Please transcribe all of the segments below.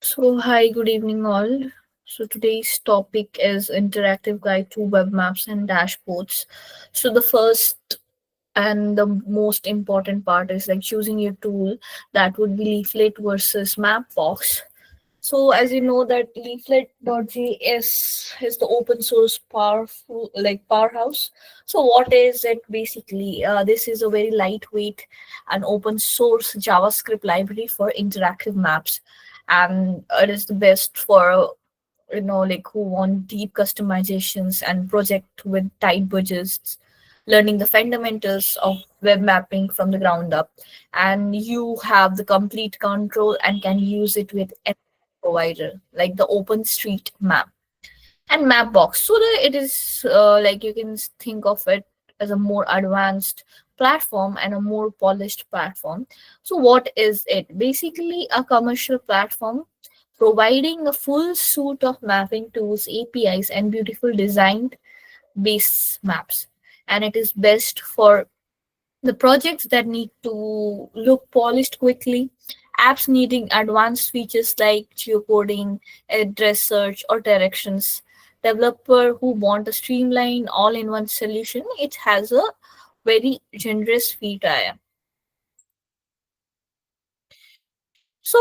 So, hi, good evening, all. So, today's topic is interactive guide to web maps and dashboards. So, the first and the most important part is like choosing your tool. That would be Leaflet versus Mapbox. So, as you know, that leaflet.js is the open source powerful like powerhouse. So, what is it basically? This is a very lightweight and open source JavaScript library for interactive maps, and it is the best for like who want deep customizations and project with tight budgets, learning the fundamentals of web mapping from the ground up, and you have the complete control and can use it with any provider like the OpenStreetMap and Mapbox. So it is like you can think of it as a more advanced platform and a more polished platform. So what is it? Basically, a commercial platform providing a full suite of mapping tools, APIs, and beautiful designed base maps. And it is best for the projects that need to look polished quickly, apps needing advanced features like geocoding, address search, or directions, developer who want a streamlined all-in-one solution. It has a very generous fee tier. So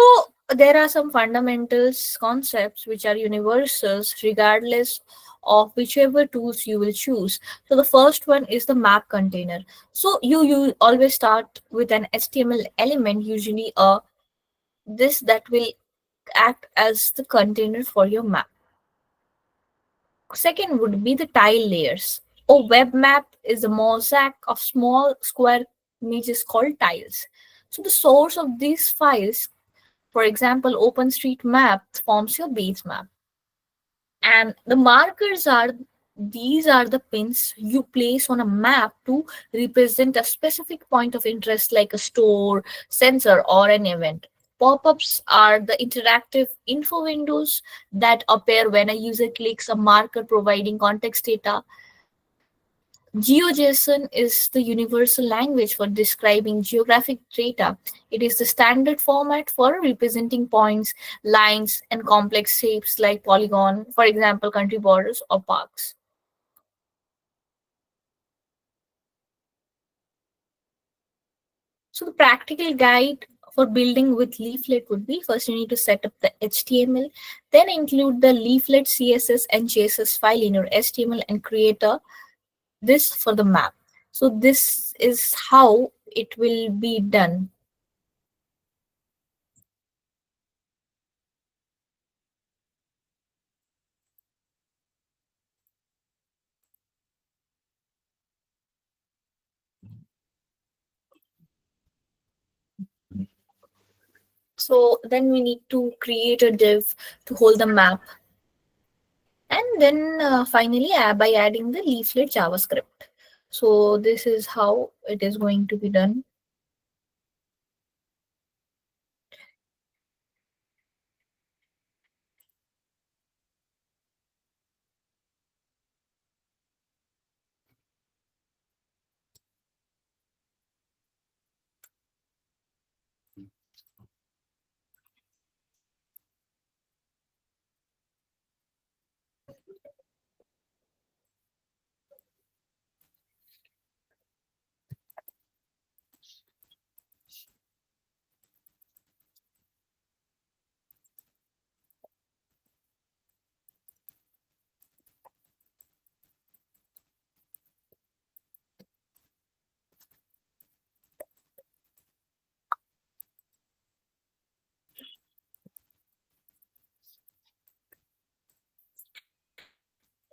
there are some fundamentals concepts which are universals regardless of whichever tools you will choose. So the first one is the map container. So you always start with an HTML element, usually a this that will act as the container for your map. Second would be the tile layers. A web map is a mosaic of small square images called tiles. So the source of these files, for example, OpenStreetMap forms your base map. And the markers are these are the pins you place on a map to represent a specific point of interest like a store, sensor, or an event. Pop-ups are the interactive info windows that appear when a user clicks a marker providing context data. GeoJSON is the universal language for describing geographic data. It is the standard format for representing points, lines, and complex shapes like polygon, for example, country borders or parks. So the practical guide for building with Leaflet would be first you need to set up the HTML, then include the Leaflet CSS and JSS file in your HTML and create a this for the map. So this is how it will be done. So then we need to create a div to hold the map. And then finally, by adding the leaflet JavaScript. So this is how it is going to be done.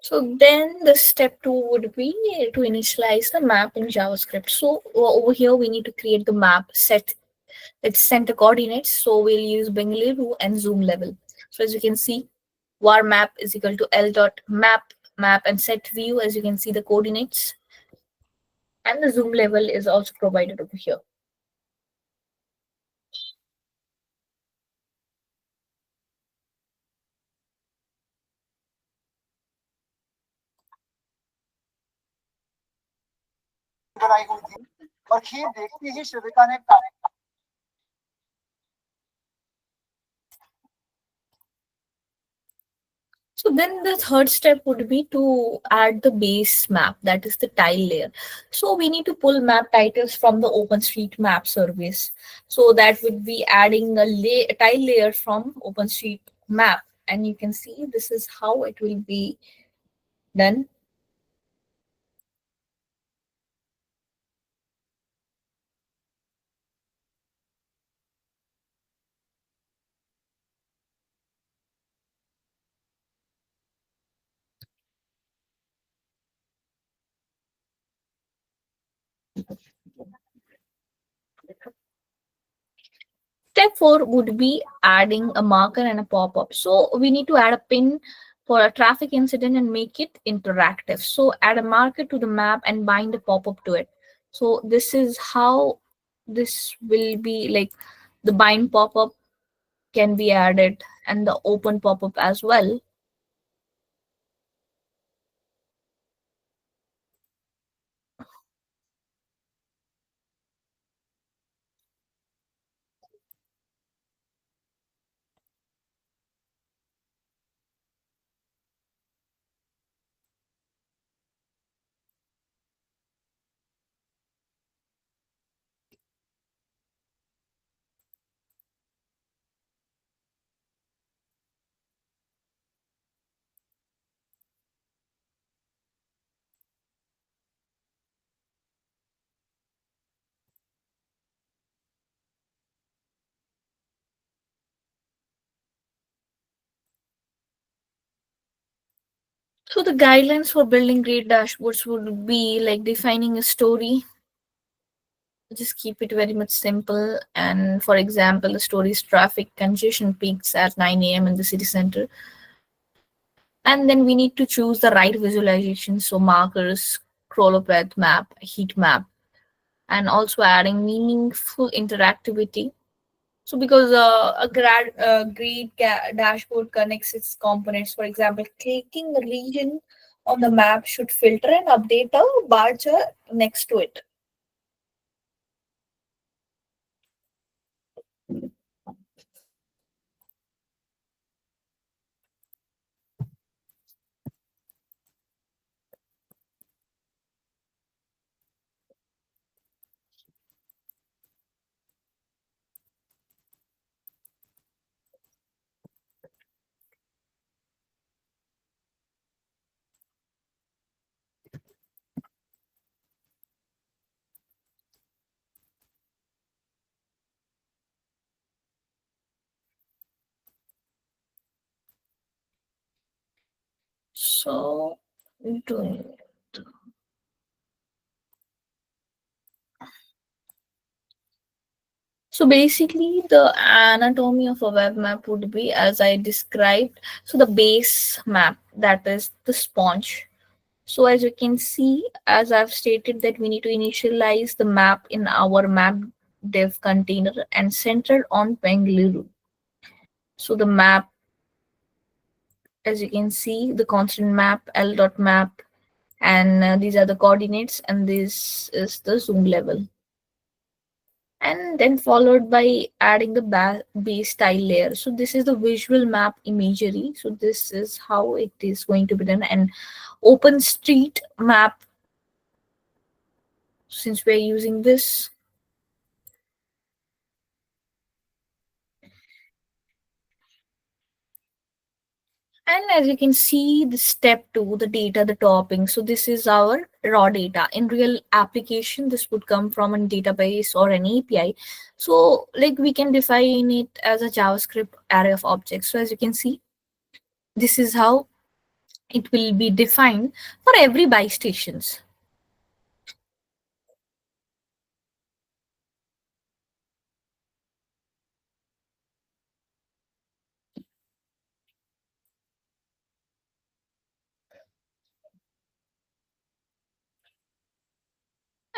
So then the step two would be to initialize the map in JavaScript. So over here we need to create the map, set its center coordinates. So we'll use Bengaluru and zoom level. So as you can see, var map is equal to L dot map and set view. As you can see the coordinates, and the zoom level is also provided over here. इधर आई हुई थी और खीर देखती ही शिविका ने कहा So then the third step would be to add the base map, that is the tile layer. So we need to pull map titles from the OpenStreetMap service. So that would be adding a tile layer from OpenStreetMap. And you can see this is how it will be done. Step four would be adding a marker and a pop-up. So we need to add a pin for a traffic incident and make it interactive. So add a marker to the map and bind a pop-up to it. So this is how this will be like the bind pop-up can be added and the open pop-up as well. So the guidelines for building great dashboards would be like defining a story. Just keep it very much simple. And for example, the story's traffic congestion peaks at 9 a.m. in the city center. And then we need to choose the right visualization. So markers, scroll path map, heat map, and also adding meaningful interactivity. So because a great dashboard connects its components, for example, clicking a region on the map should filter and update a bar chart next to it. So, doing So basically, the anatomy of a web map would be as I described. So the base map, that is the sponge. So as you can see, as I've stated that we need to initialize the map in our map dev container and centered on Bengaluru. So the map, as you can see, the constant map, L dot map, and these are the coordinates, and this is the zoom level. And then followed by adding the base style layer. So this is the visual map imagery. So this is how it is going to be done. And open street map, since we're using this. And as you can see, the step two, the data, the topping. So this is our raw data. In real application, this would come from a database or an API. So like we can define it as a JavaScript array of objects. So as you can see, this is how It will be defined for every buy stations.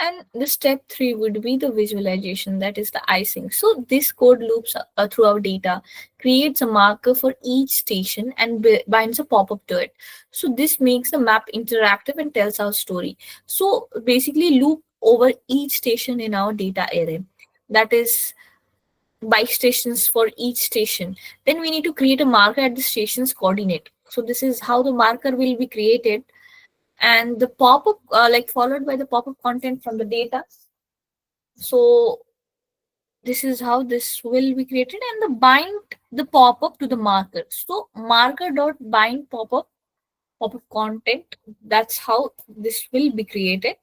And the step three would be the visualization, that is the icing. So this code loops throughout data, creates a marker for each station, and binds a pop-up to it. So this makes the map interactive and tells our story. So basically loop over each station in our data array. That is by stations for each station. Then we need to create a marker at the station's coordinate. So this is how the marker will be created, and the pop-up like followed by the pop-up content from the data. So this is how this will be created, and the bind the pop-up to the marker. So marker dot bind pop-up content. That's how this will be created.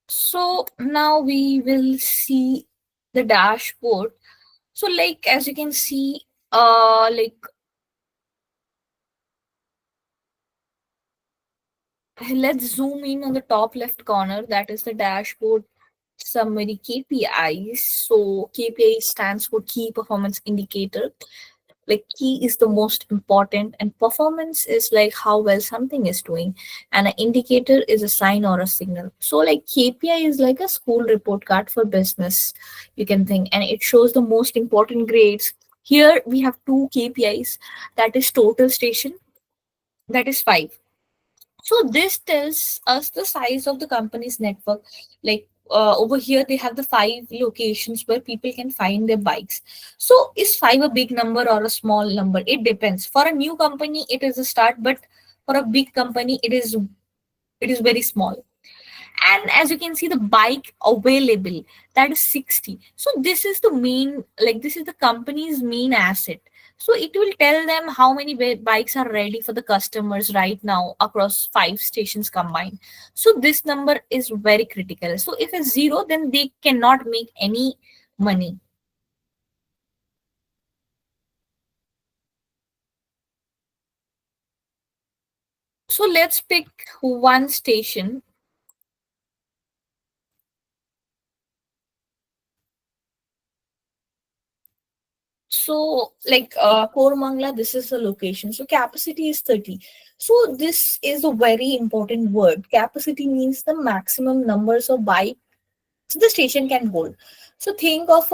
So now we will see the dashboard. So like as you can see, like let's zoom in on the top left corner. That is the dashboard summary KPIs. So KPI stands for key performance indicator. Like key is the most important, and performance is like how well something is doing, and an indicator is a sign or a signal. So like KPI is like a school report card for business, you can think, and it shows the most important grades. Here we have two KPIs, that is total station, that is 5. So this tells us the size of the company's network. Like over here, they have the 5 locations where people can find their bikes. So is 5 a big number or a small number? It depends. For a new company, it is a start, but for a big company, it is very small. And as you can see, the bike available, that is 60. So this is the main, like this is the company's main asset. So it will tell them how many bikes are ready for the customers right now across 5 stations combined. So this number is very critical. So if it's zero, then they cannot make any money. So let's pick one station. So, like Kormangla, this is the location. So, capacity is 30. So, this is a very important word. Capacity means the maximum numbers of bikes the station can hold. So, think of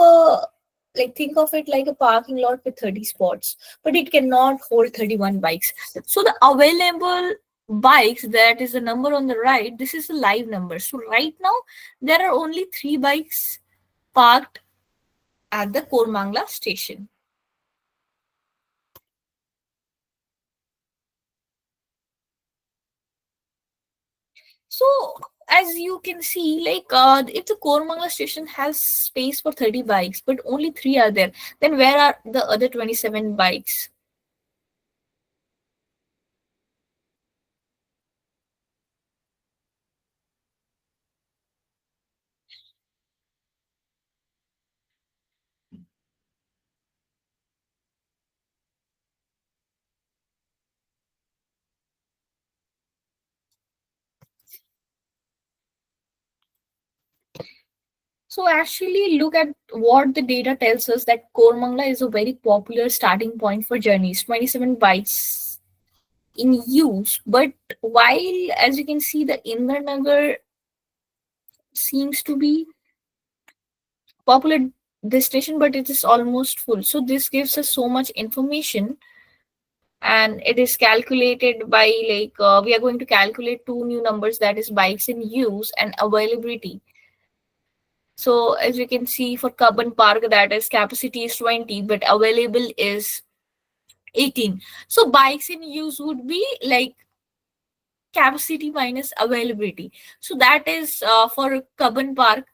it like a parking lot with 30 spots, but it cannot hold 31 bikes. So, the available bikes, that is the number on the right, this is the live number. So, right now, there are only 3 bikes parked at the Kormangla station. So as you can see, like if the Kormangala station has space for 30 bikes, but only 3 are there, then where are the other 27 bikes? So actually look at what the data tells us, that Kormangala is a very popular starting point for journeys, 27 bikes in use. But while as you can see, the Indranagar seems to be popular destination, but it is almost full. So this gives us so much information, and it is calculated by like we are going to calculate two new numbers, that is bikes in use and availability. So as you can see for Cubbon Park, that is capacity is 20, but available is 18. So bikes in use would be like capacity minus availability. So that is for Cubbon Park.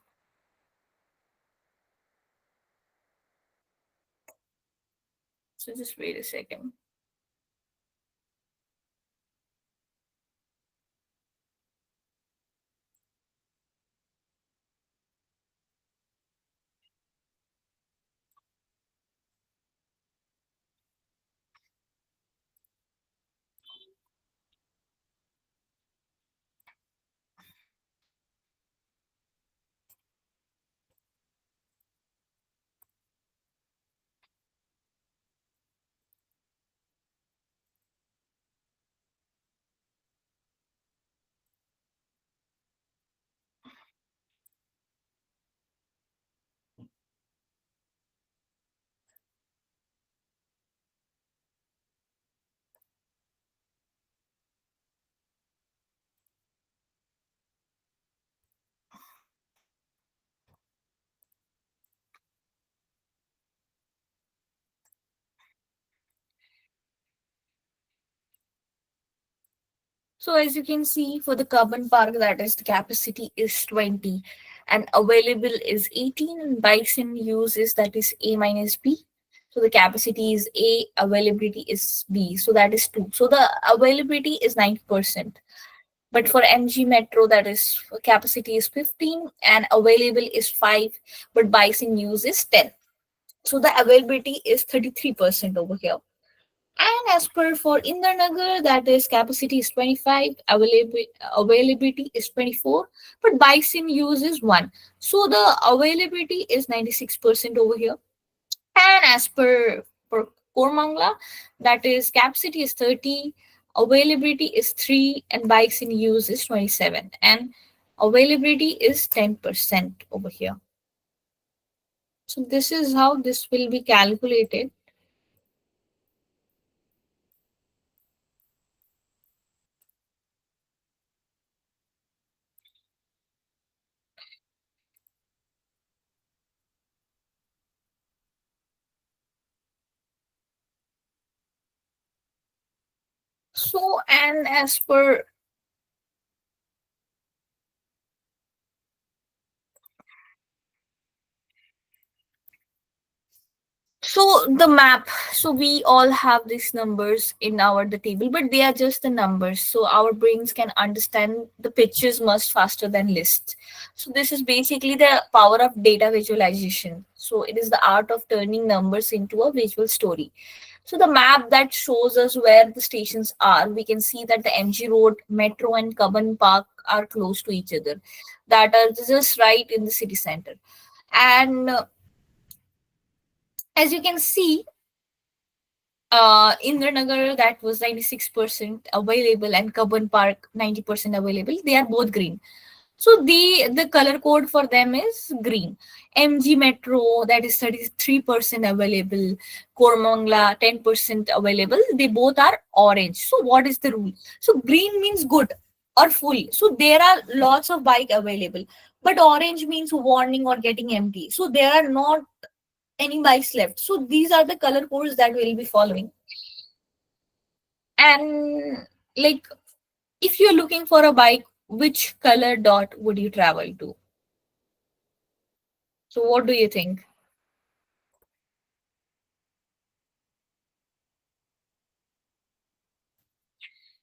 So just wait a second. So as you can see for the Cubbon Park, that is the capacity is 20 and available is 18, and bikes in use is that is A minus B. So the capacity is A, availability is B. So that is 2. So the availability is 90%. But for MG Metro, that is capacity is 15 and available is 5, but bikes in use is 10. So the availability is 33% over here. And as per for Indranagar, that is capacity is 25, availability is 24, but bikes in use is 1. So the availability is 96% over here. And as per for Kormangla, that is capacity is 30, availability is 3, and bikes in use is 27. And availability is 10% over here. So this is how this will be calculated. So and as per So the map, so we all have these numbers in our the table, but they are just the numbers. So our brains can understand the pictures much faster than lists. So this is basically the power of data visualization. So it is the art of turning numbers into a visual story. So the map that shows us where the stations are, we can see that the MG Road, Metro, and Cubbon Park are close to each other. That are just right in the city center. And as you can see, Indranagar that was 96% available and Cubbon Park 90% available. They are both green. So the color code for them is green. MG Metro that is 33% available. Kormangla 10% available. They both are orange. So what is the rule? So green means good or full. So there are lots of bike available. But orange means warning or getting empty. So there are not any bikes left. So these are the color codes that we'll be following. And like if you're looking for a bike, which color dot would you travel to? So what do you think?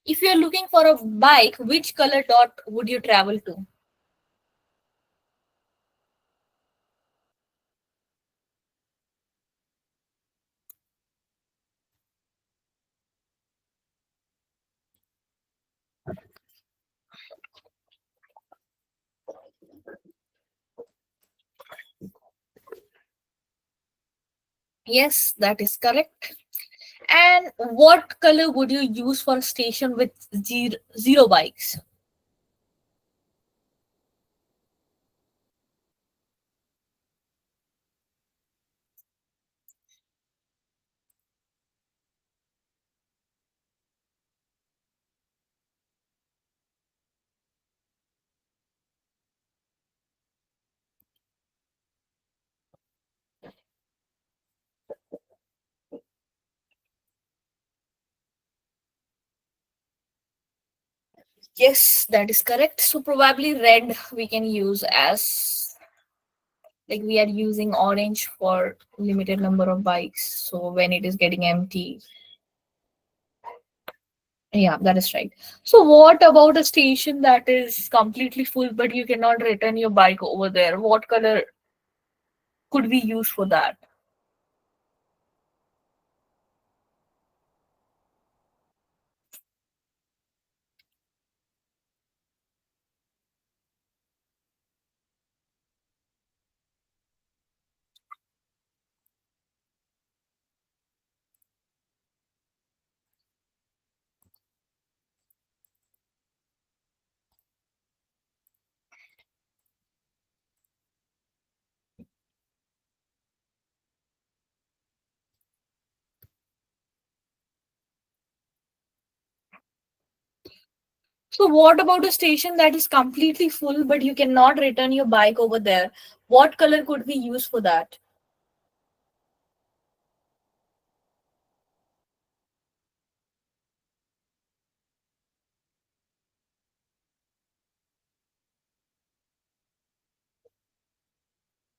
If you're looking for a bike, which color dot would you travel to? Yes, that is correct. And what color would you use for a station with zero bikes? Yes, that is correct. So probably red we can use as, like, we are using orange for limited number of bikes. So when it is getting empty, yeah, that is right. So what about a station that is completely full but you cannot return your bike over there? What color could we use for that? So what about a station that is completely full but you cannot return your bike over there? What color could we use for that?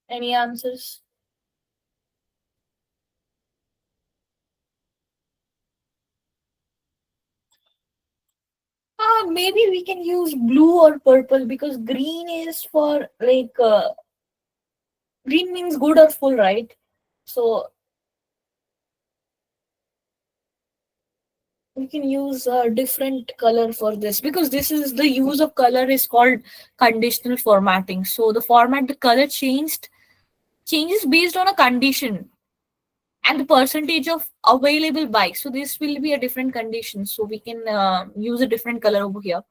Any answers? Maybe we can use blue or purple because green is for like green means good or full, right? So we can use a different color for this because this is the use of color is called conditional formatting. So the format, the color changes based on a condition and the percentage of available bikes. So this will be a different condition. So we can use a different color over here.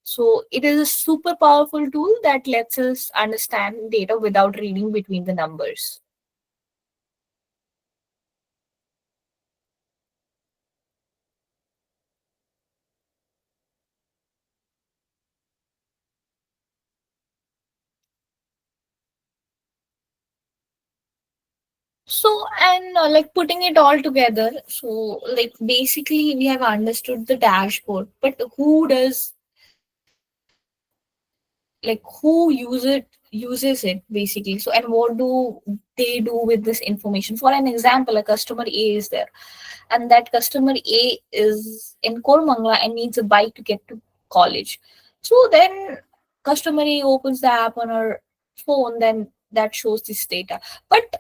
So it is a super powerful tool that lets us understand data without reading between the numbers. So, and like putting it all together, so like basically we have understood the dashboard, but who does, like who uses it basically? So, and what do they do with this information? For an example, a customer A is there, and that customer A is in Kormangla and needs a bike to get to college. So then customer A opens the app on her phone, then that shows this data. But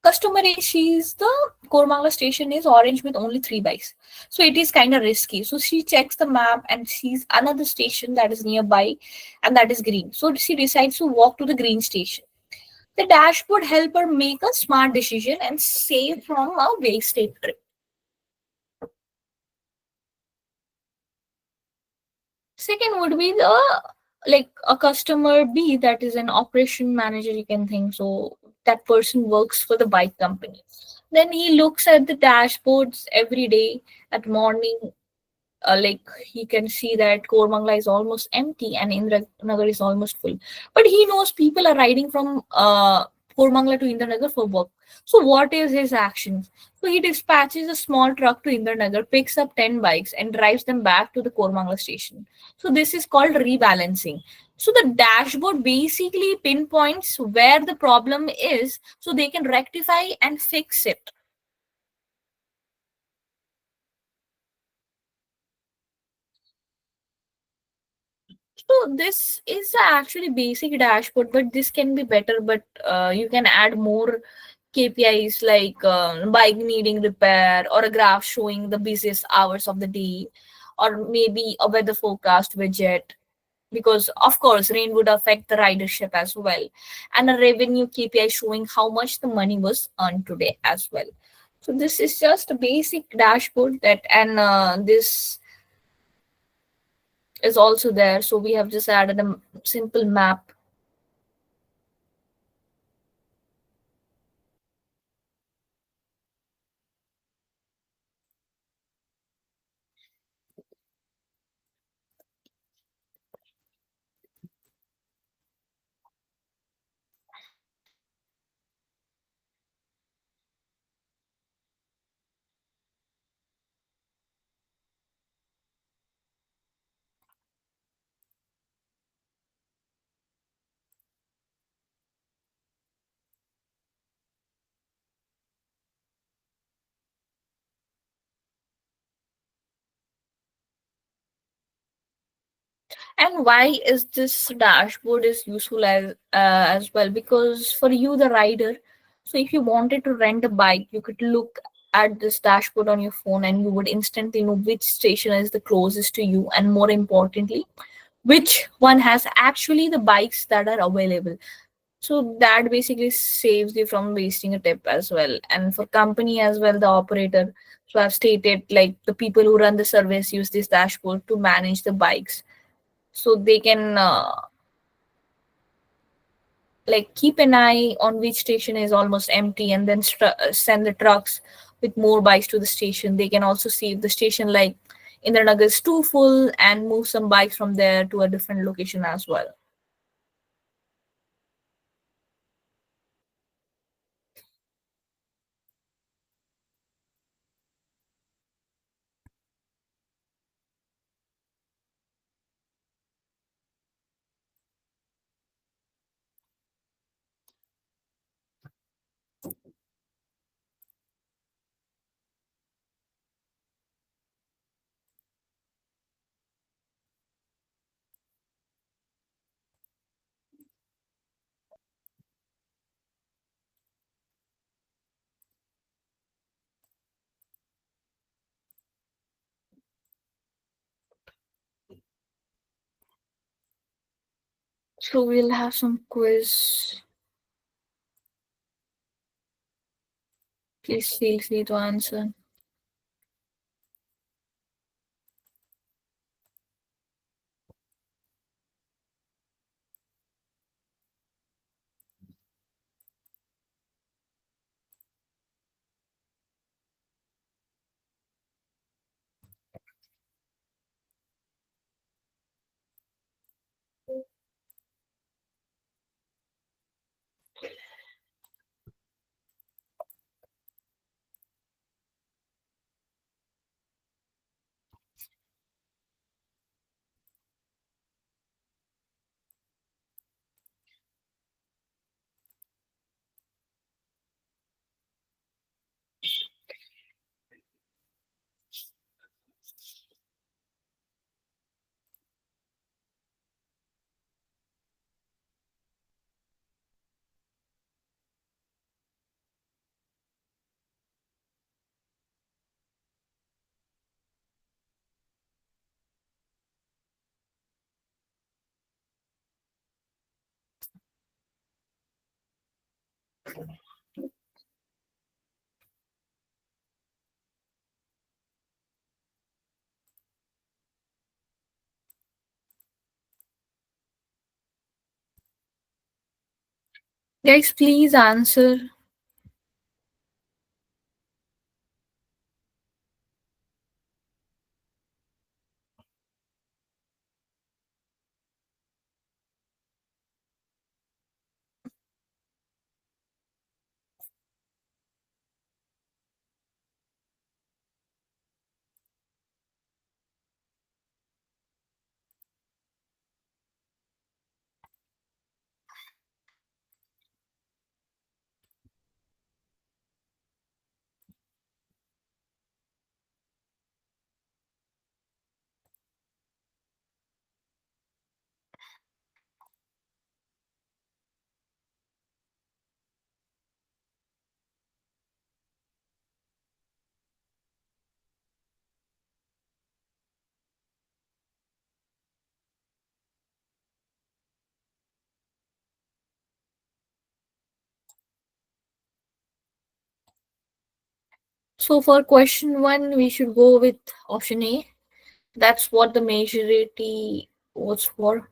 customer A sees the Kormangla station is orange with only three bikes. So it is kind of risky. So she checks the map and sees another station that is nearby and that is green. So she decides to walk to the green station. The dashboard help her make a smart decision and save from a wasted trip. Second would be the, like a customer B, that is an operation manager, you can think. So that person works for the bike company. Then he looks at the dashboards every day at morning, like he can see that Kormangla is almost empty and Indranagar is almost full. But he knows people are riding from Kormangla to Indranagar for work. So what is his action? So he dispatches a small truck to Indranagar, picks up 10 bikes and drives them back to the Kormangla station. So this is called rebalancing. So the dashboard basically pinpoints where the problem is so they can rectify and fix it. So this is actually basic dashboard, but this can be better. But you can add more KPIs like bike needing repair, or a graph showing the busiest hours of the day, or maybe a weather forecast widget. Because of course, rain would affect the ridership as well, and a revenue KPI showing how much the money was earned today as well. So this is just a basic dashboard that, and this is also there. So we have just added a simple map. And why is this dashboard is useful as well? Because for you, the rider, so if you wanted to rent a bike, you could look at this dashboard on your phone and you would instantly know which station is the closest to you, and more importantly, which one has actually the bikes that are available. So that basically saves you from wasting a tip as well. And for company as well, the operator, so I've stated like the people who run the service use this dashboard to manage the bikes, so they can like keep an eye on which station is almost empty, and then send the trucks with more bikes to the station. They can also see if the station like Indranagar is too full and move some bikes from there to a different location as well. So we'll have some quiz. Please feel free to answer. Guys, please answer. So for question one, we should go with option A. That's what the majority votes for,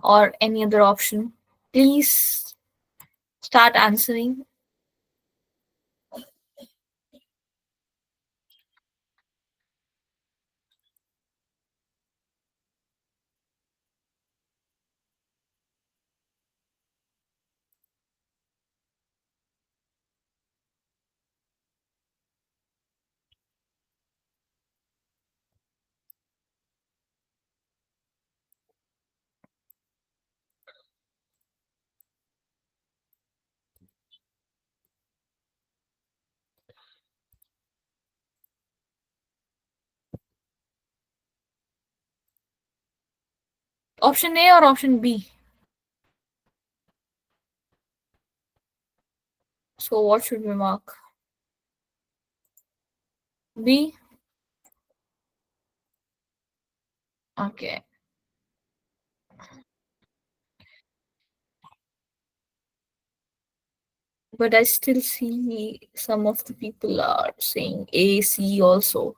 or any other option. Please start answering. Option A or option B? So what should we mark? B? Okay. But I still see some of the people are saying A, C also.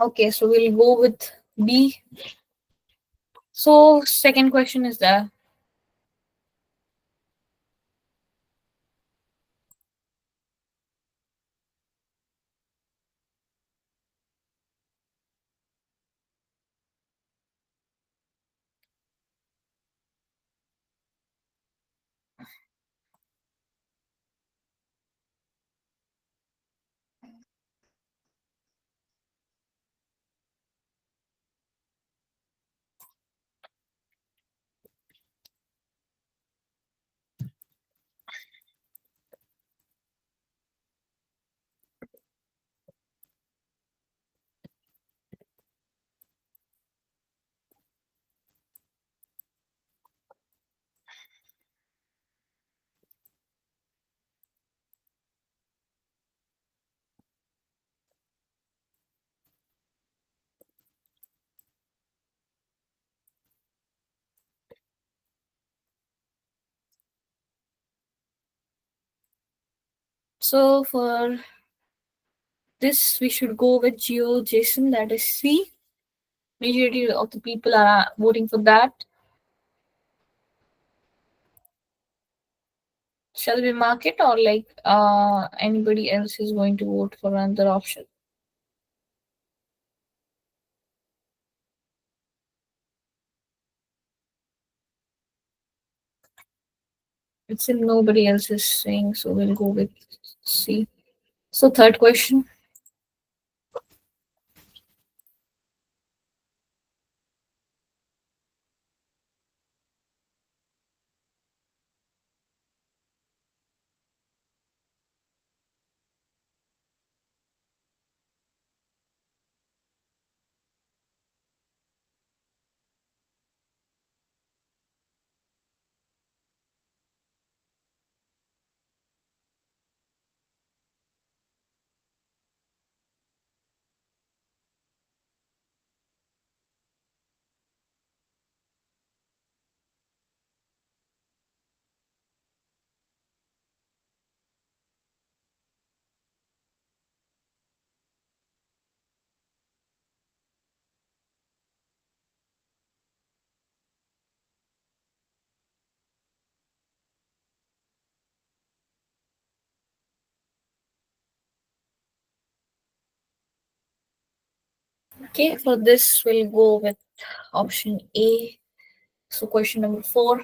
Okay, so we'll go with B. So second question is there. So for this, we should go with Geo Jason, that is C. Majority of the people are voting for that. Shall we mark it, or like anybody else is going to vote for another option? It's in nobody else is saying, so we'll go with C. So third question. Okay, for this we'll go with option A. So question number 4.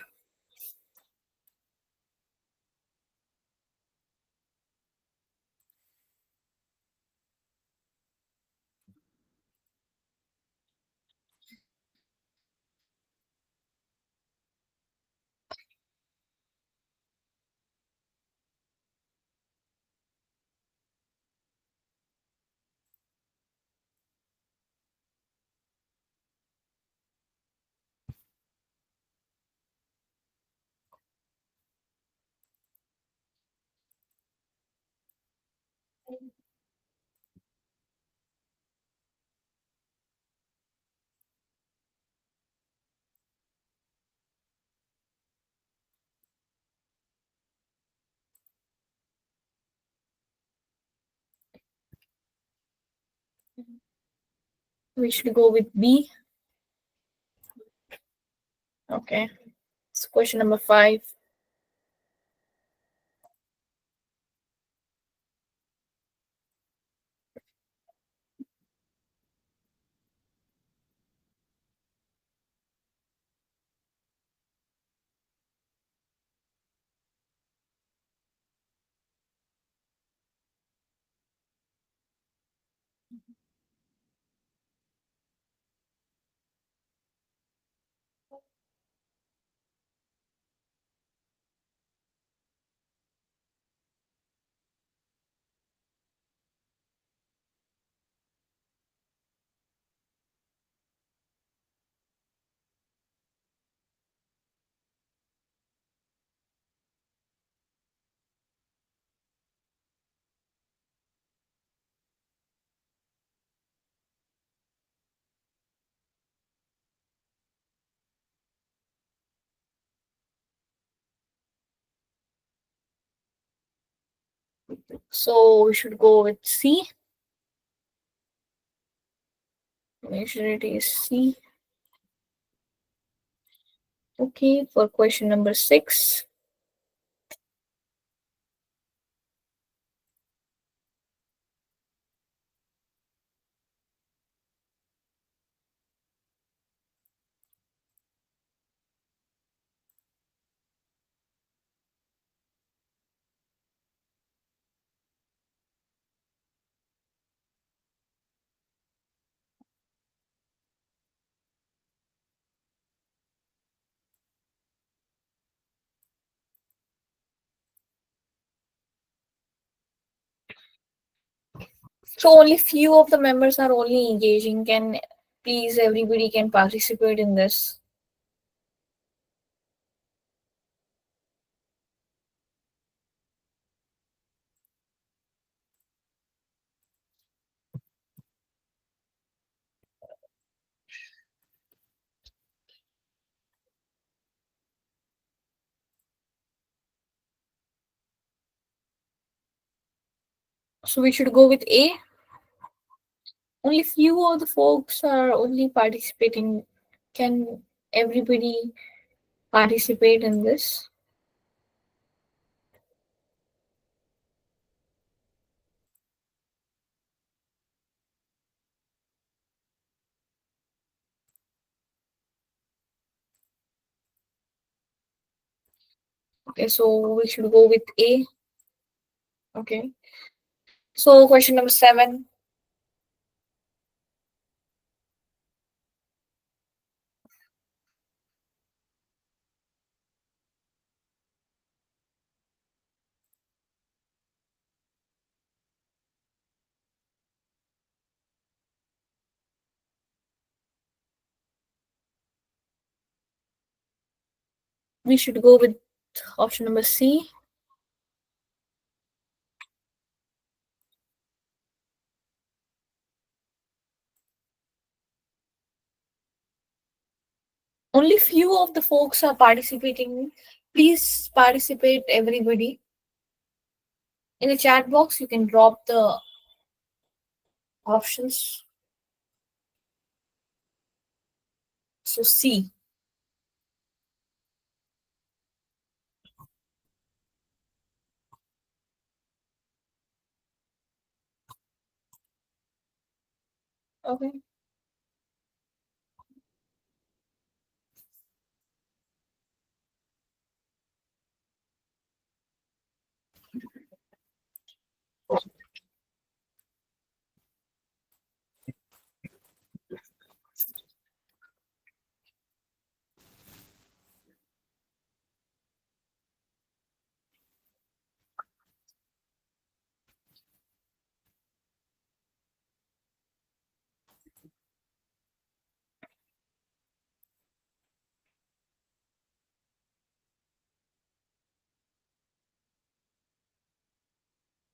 We should go with B. Okay. So question number 5. So we should go with C. Majority is C. Okay, for question number 6. So only few of the members are only engaging. Can please everybody can participate in this? So we should go with A. Only few of the folks are only participating. Can everybody participate in this? Okay, so we should go with A. Okay. So question number 7. We should go with option number C. Only few of the folks are participating. Please participate, everybody. In the chat box, you can drop the options. So C. Okay.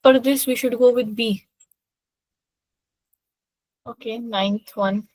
For this, we should go with B. Okay, ninth one.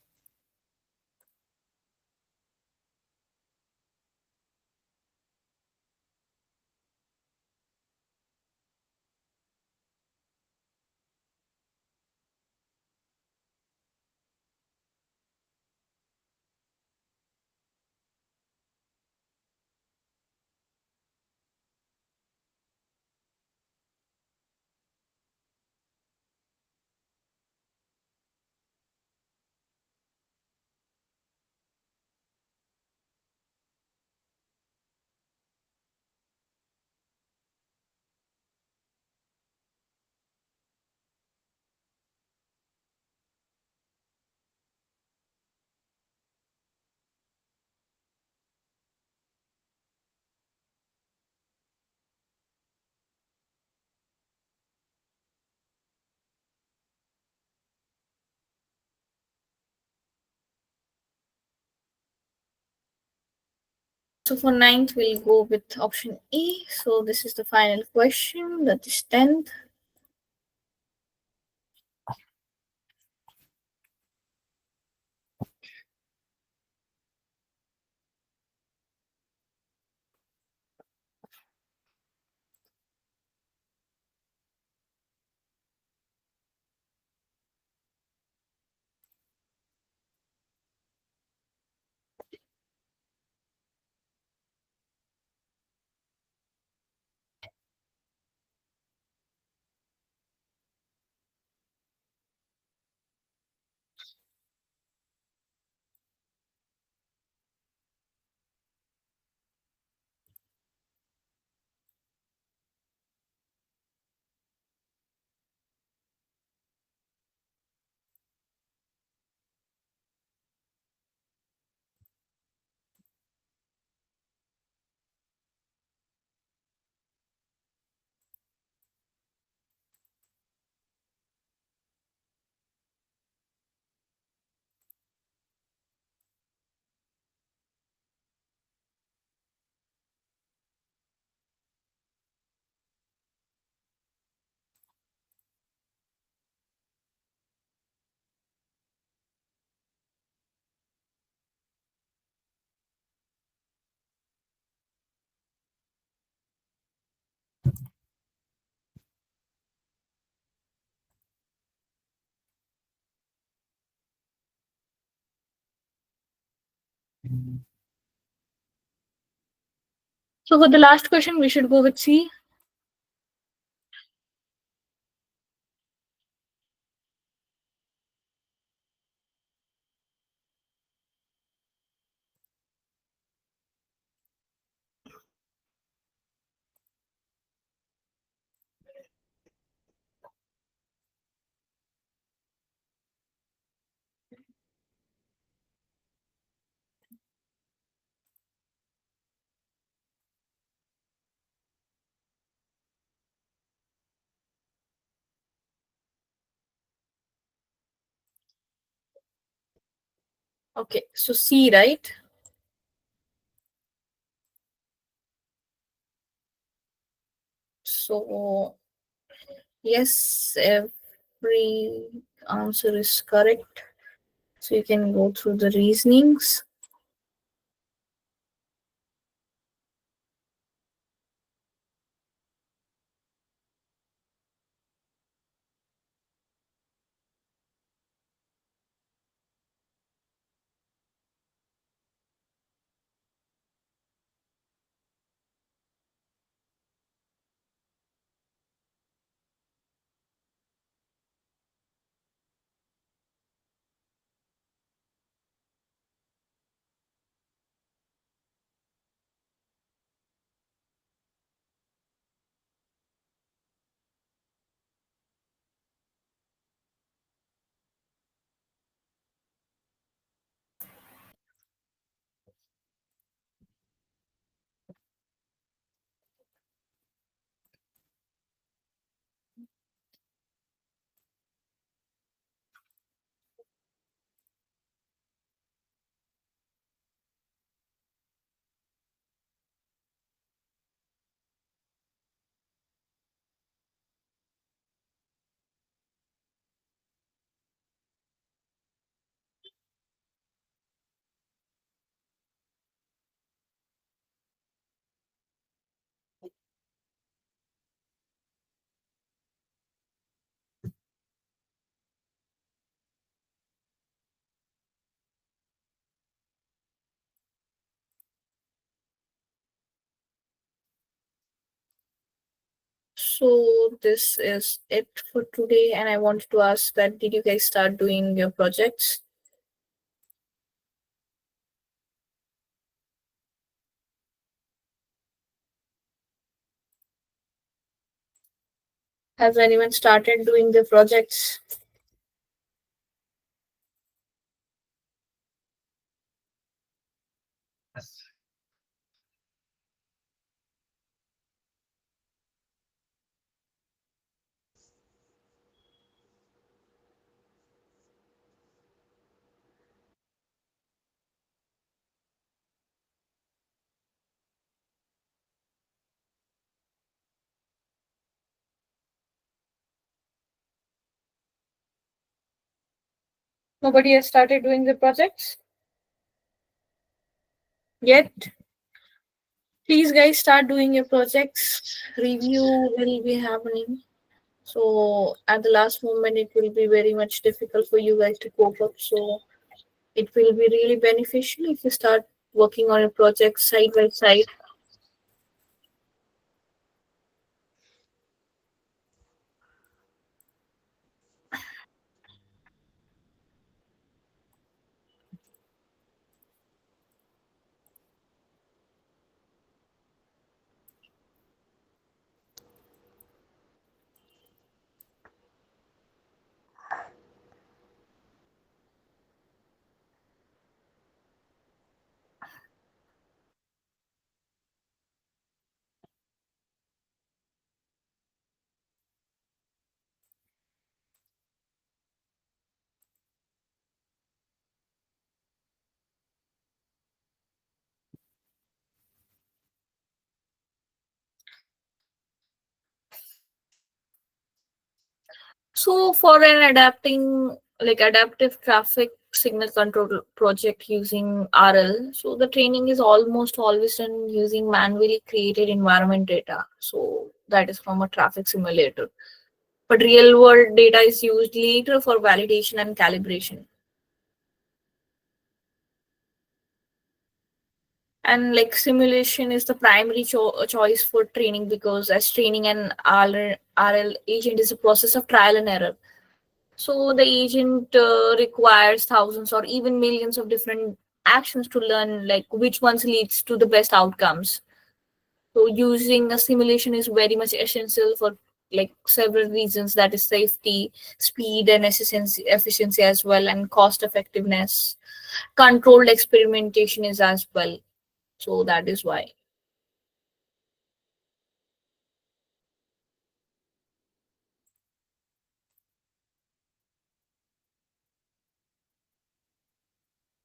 So for ninth, we'll go with option E. So this is the final question. That is 10th. So for the last question, we should go with C. Okay, so C, right? So yes, every answer is correct. So you can go through the reasonings. So this is it for today, and I wanted to ask that did you guys start doing your projects? Has anyone started doing the projects? Nobody has started doing the projects yet. Please, guys, start doing your projects. Review will be happening. So at the last moment, it will be very much difficult for you guys to cope up. So it will be really beneficial if you start working on a project side by side. So for an adaptive traffic signal control project using RL, so the training is almost always done using manually created environment data. So that is from a traffic simulator. But real world data is used later for validation and calibration. And like simulation is the primary choice for training, because as training an RL agent is a process of trial and error. So the agent requires thousands or even millions of different actions to learn like which ones leads to the best outcomes. So using a simulation is very much essential for like several reasons, that is safety, speed and efficiency as well, and cost effectiveness. Controlled experimentation is as well. So that is why.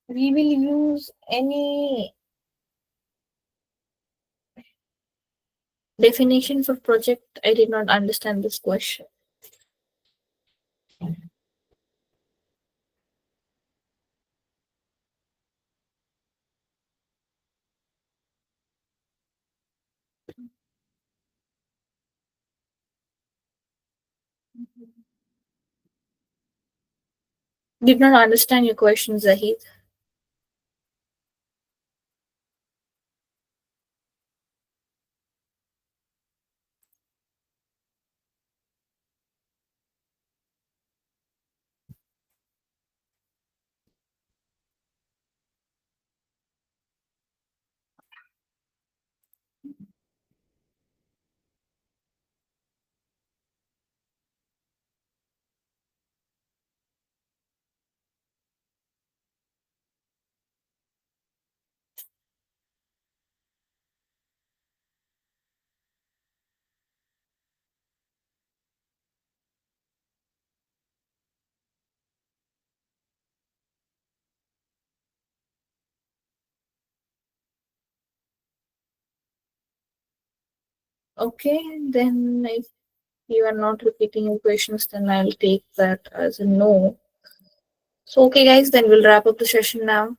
We will use any definition for project. I did not understand this question. Did not understand your question, Zahid. Okay, then if you are not repeating your questions, then I'll take that as a no. So, okay, guys, then we'll wrap up the session now.